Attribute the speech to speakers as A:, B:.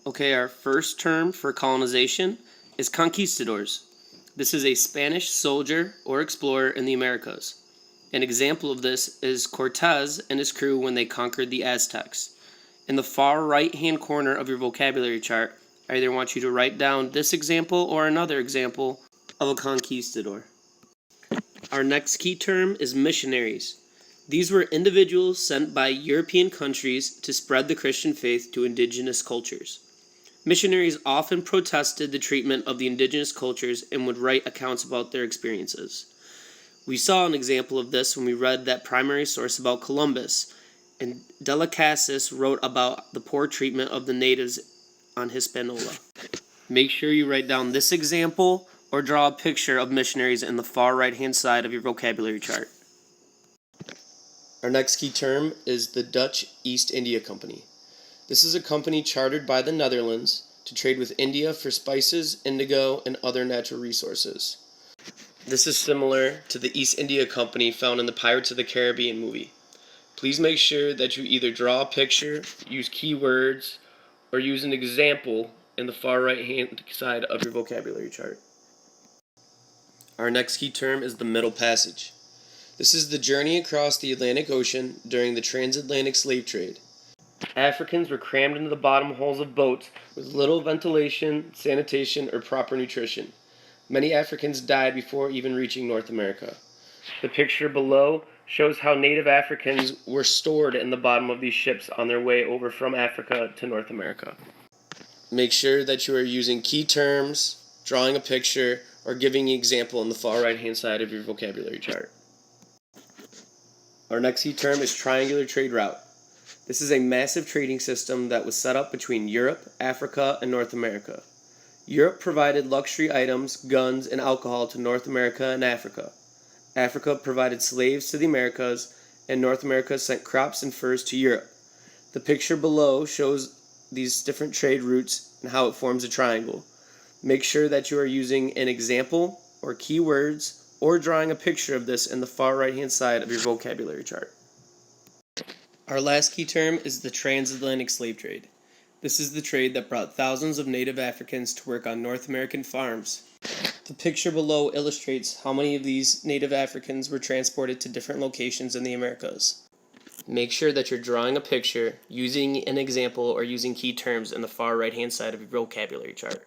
A: Okay, our first term for colonization is conquistadors. This is a Spanish soldier or explorer in the Americas. An example of this is Cortez and his crew when they conquered the Aztecs. In the far right-hand corner of your vocabulary chart, I either want you to write down this example or another example of a conquistador. Our next key term is missionaries. These were individuals sent by European countries to spread the Christian faith to indigenous cultures. Missionaries often protested the treatment of the indigenous cultures and would write accounts about their experiences. We saw an example of this when we read that primary source about Columbus, and Delacasis wrote about the poor treatment of the natives on Hispaniola. Make sure you write down this example or draw a picture of missionaries in the far right-hand side of your vocabulary chart. Our next key term is the Dutch East India Company. This is a company chartered by the Netherlands to trade with India for spices, indigo, and other natural resources. This is similar to the East India Company found in the Pirates of the Caribbean movie. Please make sure that you either draw a picture, use keywords, or use an example in the far right-hand side of your vocabulary chart. Our next key term is the Middle Passage. This is the journey across the Atlantic Ocean during the transatlantic slave trade. Africans were crammed into the bottom holes of boats with little ventilation, sanitation, or proper nutrition. Many Africans died before even reaching North America. The picture below shows how native Africans were stored in the bottom of these ships on their way over from Africa to North America. Make sure that you are using key terms, drawing a picture, or giving an example on the far right-hand side of your vocabulary chart. Our next key term is triangular trade route. This is a massive trading system that was set up between Europe, Africa, and North America. Europe provided luxury items, guns, and alcohol to North America and Africa. Africa provided slaves to the Americas, and North America sent crops and furs to Europe. The picture below shows these different trade routes and how it forms a triangle. Make sure that you are using an example or keywords or drawing a picture of this in the far right-hand side of your vocabulary chart. Our last key term is the transatlantic slave trade. This is the trade that brought thousands of native Africans to work on North American farms. The picture below illustrates how many of these native Africans were transported to different locations in the Americas. Make sure that you're drawing a picture, using an example, or using key terms in the far right-hand side of your vocabulary chart.